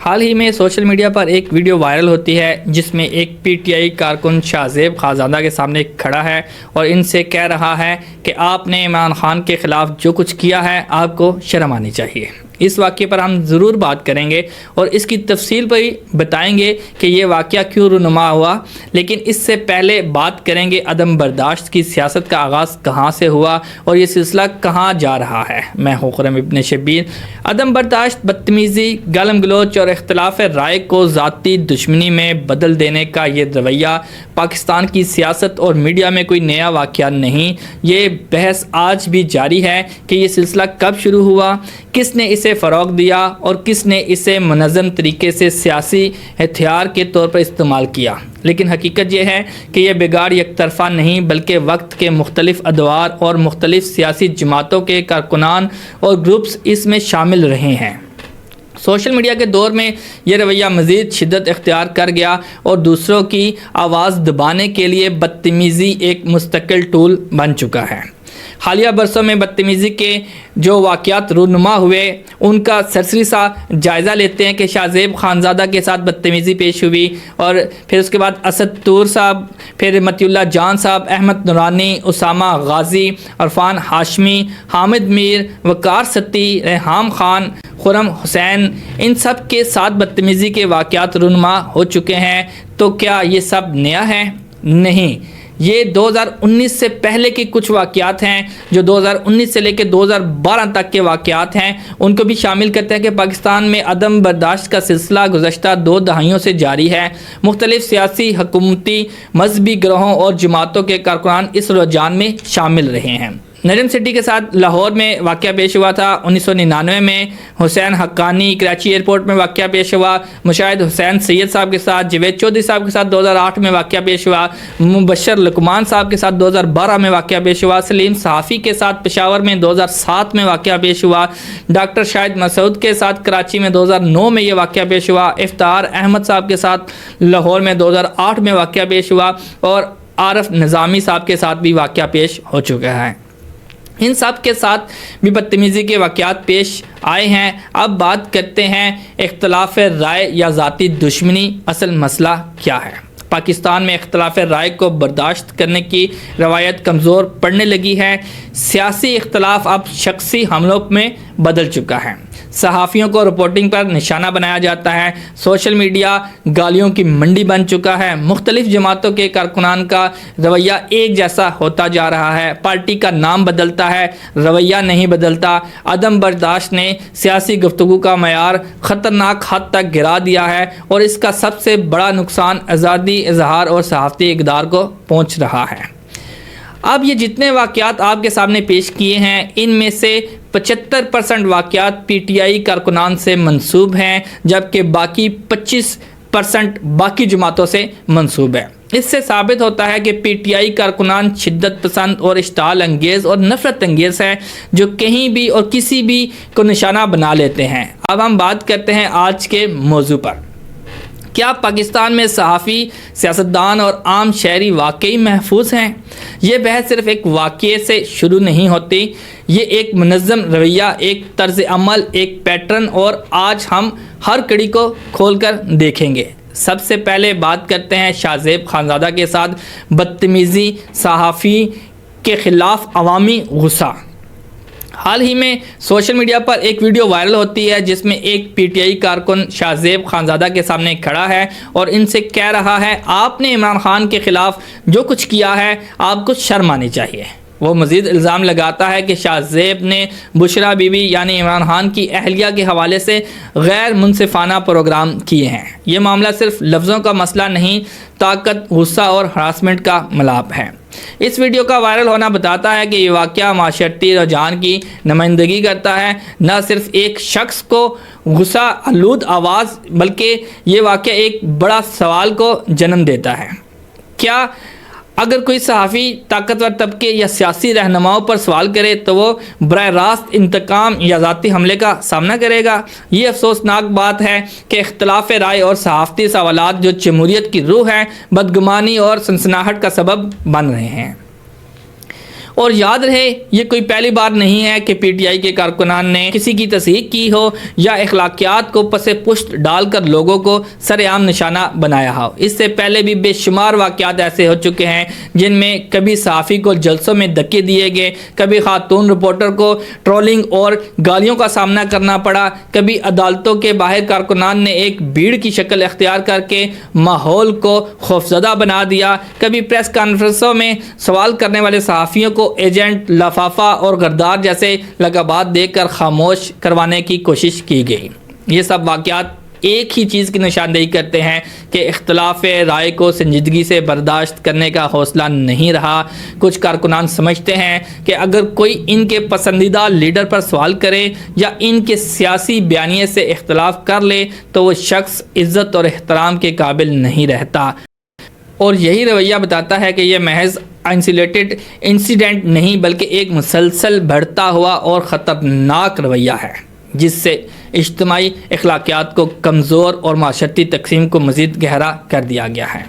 حال ہی میں social media پر ایک ویڈیو وائرل ہوتی ہے جس میں ایک پی ٹی آئی کارکن شاہ زیب خانزادہ کے سامنے کھڑا ہے اور ان سے کہہ رہا ہے کہ آپ نے عمران خان کے خلاف جو کچھ کیا ہے آپ کو شرم آنی چاہیے۔ اس واقعے پر ہم ضرور بات کریں گے اور اس کی تفصیل پر بتائیں گے کہ یہ واقعہ کیوں رونما ہوا، لیکن اس سے پہلے بات کریں گے عدم برداشت کی سیاست کا آغاز کہاں سے ہوا اور یہ سلسلہ کہاں جا رہا ہے۔ میں ہوں خرم ابن شبیر۔ عدم برداشت، بدتمیزی، گالم گلوچ اور اختلاف رائے کو ذاتی دشمنی میں بدل دینے کا یہ رویہ پاکستان کی سیاست اور میڈیا میں کوئی نیا واقعہ نہیں۔ یہ بحث آج بھی جاری ہے کہ یہ سلسلہ کب شروع ہوا، کس نے اسے فروغ دیا اور کس نے اسے منظم طریقے سے سیاسی ہتھیار کے طور پر استعمال کیا۔ لیکن حقیقت یہ ہے کہ یہ بگاڑ یک طرفہ نہیں بلکہ وقت کے مختلف ادوار اور مختلف سیاسی جماعتوں کے کارکنان اور گروپس اس میں شامل رہے ہیں۔ سوشل میڈیا کے دور میں یہ رویہ مزید شدت اختیار کر گیا اور دوسروں کی آواز دبانے کے لیے بدتمیزی ایک مستقل ٹول بن چکا ہے۔ حالیہ برسوں میں بدتمیزی کے جو واقعات رونما ہوئے ان کا سرسری سا جائزہ لیتے ہیں کہ شاہ زیب خانزادہ کے ساتھ بدتمیزی پیش ہوئی اور پھر اس کے بعد اسد طور صاحب، پھر متی اللہ جان صاحب، احمد نورانی، اسامہ غازی، عرفان ہاشمی، حامد میر، وقار ستی، ریحام خان، خرم حسین، ان سب کے ساتھ بدتمیزی کے واقعات رونما ہو چکے ہیں۔ تو کیا یہ سب نیا ہے؟ نہیں، یہ 2019 سے پہلے کے کچھ واقعات ہیں جو 2019 سے لے کے 2012 تک کے واقعات ہیں، ان کو بھی شامل کرتے ہیں کہ پاکستان میں عدم برداشت کا سلسلہ گزشتہ 2 دہائیوں سے جاری ہے۔ مختلف سیاسی، حکومتی، مذہبی گروہوں اور جماعتوں کے کارکنان اس رجحان میں شامل رہے ہیں۔ نجم سٹی کے ساتھ لاہور میں واقعہ پیش ہوا تھا 1999 میں، حسین حقانی کراچی ایئرپورٹ میں واقعہ پیش ہوا، مشاہد حسین سید صاحب کے ساتھ، جوید چودھری صاحب کے ساتھ 2008 میں واقعہ پیش ہوا، مبشر لقمان صاحب کے ساتھ 2012 میں واقعہ پیش ہوا، سلیم صحافی کے ساتھ پشاور میں 2007 میں واقعہ پیش ہوا، ڈاکٹر شاہد مسعود کے ساتھ کراچی میں 2009 میں یہ واقعہ پیش ہوا، افتخار احمد صاحب کے ساتھ لاہور میں 2008 میں واقعہ پیش ہوا اور عارف نظامی صاحب کے ساتھ بھی واقعہ پیش ہو چکا ہے۔ ان سب کے ساتھ بھی بدتمیزی کے واقعات پیش آئے ہیں۔ اب بات کرتے ہیں اختلاف رائے یا ذاتی دشمنی، اصل مسئلہ کیا ہے؟ پاکستان میں اختلاف رائے کو برداشت کرنے کی روایت کمزور پڑنے لگی ہے۔ سیاسی اختلاف اب شخصی حملوں میں بدل چکا ہے۔ صحافیوں کو رپورٹنگ پر نشانہ بنایا جاتا ہے۔ سوشل میڈیا گالیوں کی منڈی بن چکا ہے۔ مختلف جماعتوں کے کارکنان کا رویہ ایک جیسا ہوتا جا رہا ہے۔ پارٹی کا نام بدلتا ہے، رویہ نہیں بدلتا۔ عدم برداشت نے سیاسی گفتگو کا معیار خطرناک حد تک گرا دیا ہے اور اس کا سب سے بڑا نقصان آزادی اظہار اور صحافتی اقدار کو پہنچ رہا ہے۔ اب یہ جتنے واقعات آپ کے سامنے پیش کیے ہیں ان میں سے 75% واقعات پی ٹی آئی کارکنان سے منسوب ہیں، جبکہ باقی 25% باقی جماعتوں سے منسوب ہے۔ اس سے ثابت ہوتا ہے کہ پی ٹی آئی کارکنان شدت پسند اور اشتعال انگیز اور نفرت انگیز ہے جو کہیں بھی اور کسی بھی کو نشانہ بنا لیتے ہیں۔ اب ہم بات کرتے ہیں آج کے موضوع پر۔ کیا پاکستان میں صحافی، سیاستدان اور عام شہری واقعی محفوظ ہیں؟ یہ بحث صرف ایک واقعے سے شروع نہیں ہوتی، یہ ایک منظم رویہ، ایک طرز عمل، ایک پیٹرن اور آج ہم ہر کڑی کو کھول کر دیکھیں گے۔ سب سے پہلے بات کرتے ہیں شاہ زیب خانزادہ کے ساتھ بدتمیزی، صحافی کے خلاف عوامی غصہ۔ حال ہی میں سوشل میڈیا پر ایک ویڈیو وائرل ہوتی ہے جس میں ایک پی ٹی آئی کارکن شاہ زیب خانزادہ کے سامنے کھڑا ہے اور ان سے کہہ رہا ہے آپ نے عمران خان کے خلاف جو کچھ کیا ہے آپ کو شرم آنی چاہیے۔ وہ مزید الزام لگاتا ہے کہ شاہ زیب نے بشرا بی بی یعنی عمران خان کی اہلیہ کے حوالے سے غیر منصفانہ پروگرام کیے ہیں۔ یہ معاملہ صرف لفظوں کا مسئلہ نہیں، طاقت، غصہ اور ہراسمنٹ کا ملاپ ہے۔ اس ویڈیو کا وائرل ہونا بتاتا ہے کہ یہ واقعہ معاشرتی رجحان کی نمائندگی کرتا ہے، نہ صرف ایک شخص کو غصہ آلود آواز، بلکہ یہ واقعہ ایک بڑا سوال کو جنم دیتا ہے۔ کیا اگر کوئی صحافی طاقتور طبقے یا سیاسی رہنماؤں پر سوال کرے تو وہ براہ راست انتقام یا ذاتی حملے کا سامنا کرے گا؟ یہ افسوسناک بات ہے کہ اختلاف رائے اور صحافتی سوالات جو جمہوریت کی روح ہے، بدگمانی اور سنسناہٹ کا سبب بن رہے ہیں۔ اور یاد رہے یہ کوئی پہلی بار نہیں ہے کہ پی ٹی آئی کے کارکنان نے کسی کی تصحیح کی ہو یا اخلاقیات کو پس پشت ڈال کر لوگوں کو سر عام نشانہ بنایا ہو۔ اس سے پہلے بھی بے شمار واقعات ایسے ہو چکے ہیں جن میں کبھی صحافی کو جلسوں میں دھکے دیے گئے، کبھی خاتون رپورٹر کو ٹرولنگ اور گالیوں کا سامنا کرنا پڑا، کبھی عدالتوں کے باہر کارکنان نے ایک بھیڑ کی شکل اختیار کر کے ماحول کو خوفزدہ بنا دیا، کبھی پریس کانفرنسوں میں سوال کرنے والے صحافیوں کو ایجنٹ، لفافہ اور غدار جیسے لقبات دے کر خاموش کروانے کی کوشش کی گئی۔ یہ سب واقعات ایک ہی چیز کی نشاندہی کرتے ہیں کہ اختلاف رائے کو سنجیدگی سے برداشت کرنے کا حوصلہ نہیں رہا۔ کچھ کارکنان سمجھتے ہیں کہ اگر کوئی ان کے پسندیدہ لیڈر پر سوال کرے یا ان کے سیاسی بیانیے سے اختلاف کر لے تو وہ شخص عزت اور احترام کے قابل نہیں رہتا، اور یہی رویہ بتاتا ہے کہ یہ محض آئسولیٹڈ انسیڈنٹ نہیں بلکہ ایک مسلسل بڑھتا ہوا اور خطرناک رویہ ہے جس سے اجتماعی اخلاقیات کو کمزور اور معاشرتی تقسیم کو مزید گہرا کر دیا گیا ہے۔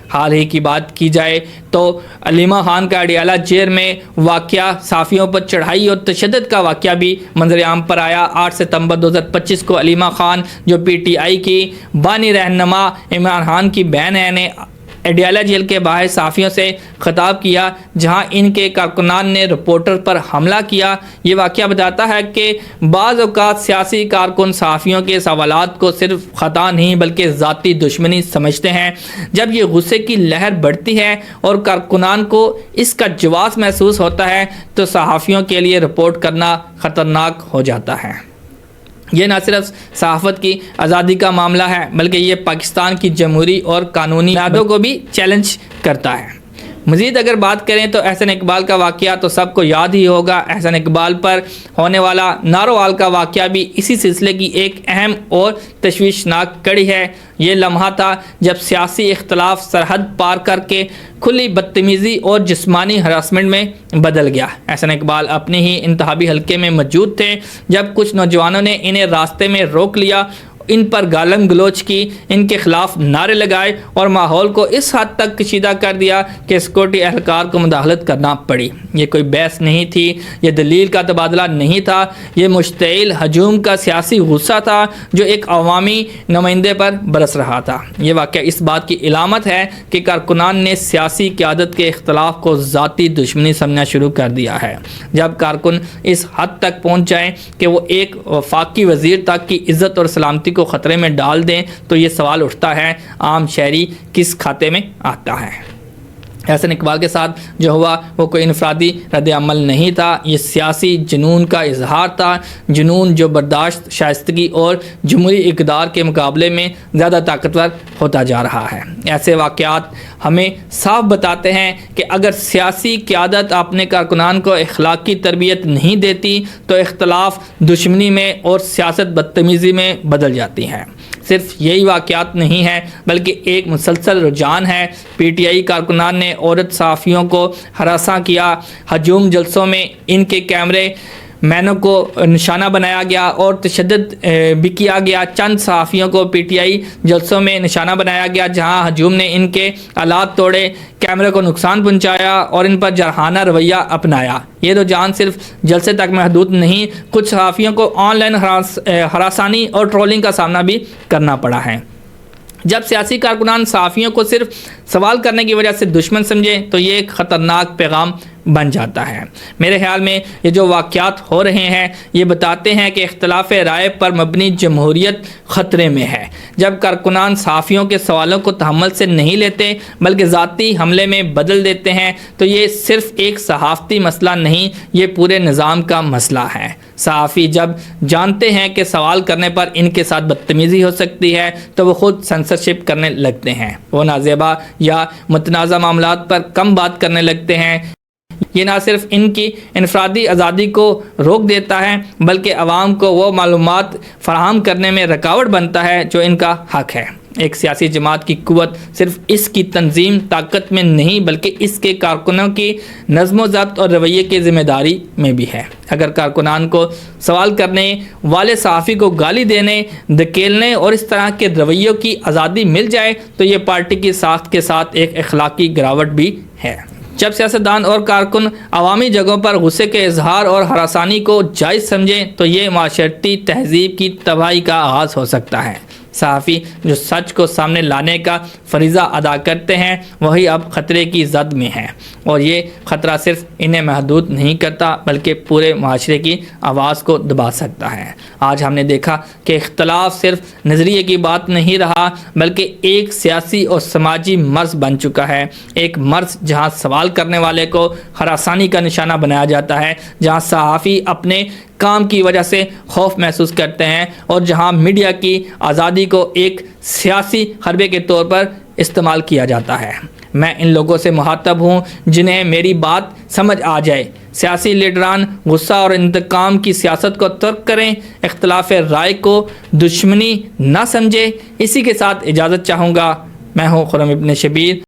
حال ہی کی بات کی جائے تو علیمہ خان کا اڈیالہ جیل میں واقعہ، صحافیوں پر چڑھائی اور تشدد کا واقعہ بھی منظر عام پر آیا۔ 8 ستمبر 2025 کو علیمہ خان جو پی ٹی آئی کی بانی رہنما عمران خان کی بہن ہے نے اڈیالہ جیل کے باہر صحافیوں سے خطاب کیا جہاں ان کے کارکنان نے رپورٹر پر حملہ کیا۔ یہ واقعہ بتاتا ہے کہ بعض اوقات سیاسی کارکن صحافیوں کے سوالات کو صرف خطا نہیں بلکہ ذاتی دشمنی سمجھتے ہیں۔ جب یہ غصے کی لہر بڑھتی ہے اور کارکنان کو اس کا جواز محسوس ہوتا ہے تو صحافیوں کے لیے رپورٹ کرنا خطرناک ہو جاتا ہے۔ یہ نہ صرف صحافت کی آزادی کا معاملہ ہے بلکہ یہ پاکستان کی جمہوری اور قانونی بنیادوں کو بھی چیلنج کرتا ہے۔ مزید اگر بات کریں تو احسن اقبال کا واقعہ تو سب کو یاد ہی ہوگا۔ احسن اقبال پر ہونے والا نارووال کا واقعہ بھی اسی سلسلے کی ایک اہم اور تشویشناک کڑی ہے۔ یہ لمحہ تھا جب سیاسی اختلاف سرحد پار کر کے کھلی بدتمیزی اور جسمانی ہراسمنٹ میں بدل گیا۔ احسن اقبال اپنے ہی انتخابی حلقے میں موجود تھے جب کچھ نوجوانوں نے انہیں راستے میں روک لیا، ان پر گالم گلوچ کی، ان کے خلاف نعرے لگائے اور ماحول کو اس حد تک کشیدہ کر دیا کہ سیکورٹی اہلکار کو مداخلت کرنا پڑی۔ یہ کوئی بحث نہیں تھی، یہ دلیل کا تبادلہ نہیں تھا، یہ مشتعل ہجوم کا سیاسی غصہ تھا جو ایک عوامی نمائندے پر برس رہا تھا۔ یہ واقعہ اس بات کی علامت ہے کہ کارکنان نے سیاسی قیادت کے اختلاف کو ذاتی دشمنی سمجھنا شروع کر دیا ہے۔ جب کارکن اس حد تک پہنچ جائیں کہ وہ ایک وفاقی وزیر تک کی عزت اور سلامتی کو خطرے میں ڈال دیں تو یہ سوال اٹھتا ہے عام شہری کس کھاتے میں آتا ہے۔ احسن اقبال کے ساتھ جو ہوا وہ کوئی انفرادی رد عمل نہیں تھا، یہ سیاسی جنون کا اظہار تھا، جنون جو برداشت، شائستگی اور جمہوری اقدار کے مقابلے میں زیادہ طاقتور ہوتا جا رہا ہے۔ ایسے واقعات ہمیں صاف بتاتے ہیں کہ اگر سیاسی قیادت اپنے کارکنان کو اخلاقی تربیت نہیں دیتی تو اختلاف دشمنی میں اور سیاست بدتمیزی میں بدل جاتی ہے۔ صرف یہی واقعات نہیں ہے بلکہ ایک مسلسل رجحان ہے۔ پی ٹی آئی کارکنان نے عورت صحافیوں کو ہراساں کیا، ہجوم جلسوں میں ان کے کیمرے مینوں کو نشانہ بنایا گیا اور تشدد بھی کیا گیا۔ چند صحافیوں کو پی ٹی آئی جلسوں میں نشانہ بنایا گیا جہاں ہجوم نے ان کے آلات توڑے، کیمرے کو نقصان پہنچایا اور ان پر جرحانہ رویہ اپنایا۔ یہ رجحان صرف جلسے تک محدود نہیں، کچھ صحافیوں کو آن لائن ہراسانی اور ٹرولنگ کا سامنا بھی کرنا پڑا ہے۔ جب سیاسی کارکنان صحافیوں کو صرف سوال کرنے کی وجہ سے دشمن سمجھے تو یہ ایک خطرناک پیغام بن جاتا ہے۔ میرے خیال میں یہ جو واقعات ہو رہے ہیں یہ بتاتے ہیں کہ اختلاف رائے پر مبنی جمہوریت خطرے میں ہے۔ جب کارکنان صحافیوں کے سوالوں کو تحمل سے نہیں لیتے بلکہ ذاتی حملے میں بدل دیتے ہیں تو یہ صرف ایک صحافتی مسئلہ نہیں، یہ پورے نظام کا مسئلہ ہے۔ صحافی جب جانتے ہیں کہ سوال کرنے پر ان کے ساتھ بدتمیزی ہو سکتی ہے تو وہ خود سنسرشپ کرنے لگتے ہیں، وہ نازیبا یا متنازع معاملات پر کم بات کرنے لگتے ہیں۔ یہ نہ صرف ان کی انفرادی آزادی کو روک دیتا ہے بلکہ عوام کو وہ معلومات فراہم کرنے میں رکاوٹ بنتا ہے جو ان کا حق ہے۔ ایک سیاسی جماعت کی قوت صرف اس کی تنظیم طاقت میں نہیں بلکہ اس کے کارکنوں کی نظم و ضبط اور رویے کی ذمہ داری میں بھی ہے۔ اگر کارکنان کو سوال کرنے والے صحافی کو گالی دینے، دھکیلنے اور اس طرح کے رویوں کی آزادی مل جائے تو یہ پارٹی کی ساخت کے ساتھ ایک اخلاقی گراوٹ بھی ہے۔ جب سیاستدان اور کارکن عوامی جگہوں پر غصے کے اظہار اور ہراسانی کو جائز سمجھیں تو یہ معاشرتی تہذیب کی تباہی کا آغاز ہو سکتا ہے۔ صحافی جو سچ کو سامنے لانے کا فریضہ ادا کرتے ہیں وہی اب خطرے کی زد میں ہیں، اور یہ خطرہ صرف انہیں محدود نہیں کرتا بلکہ پورے معاشرے کی آواز کو دبا سکتا ہے۔ آج ہم نے دیکھا کہ اختلاف صرف نظریے کی بات نہیں رہا بلکہ ایک سیاسی اور سماجی مرض بن چکا ہے، ایک مرض جہاں سوال کرنے والے کو ہراسانی کا نشانہ بنایا جاتا ہے، جہاں صحافی اپنے کام کی وجہ سے خوف محسوس کرتے ہیں، اور جہاں میڈیا کی آزادی کو ایک سیاسی حربے کے طور پر استعمال کیا جاتا ہے۔ میں ان لوگوں سے مخاطب ہوں جنہیں میری بات سمجھ آ جائے۔ سیاسی لیڈران غصہ اور انتقام کی سیاست کو ترک کریں، اختلاف رائے کو دشمنی نہ سمجھیں۔ اسی کے ساتھ اجازت چاہوں گا۔ میں ہوں خرم ابن شبیر۔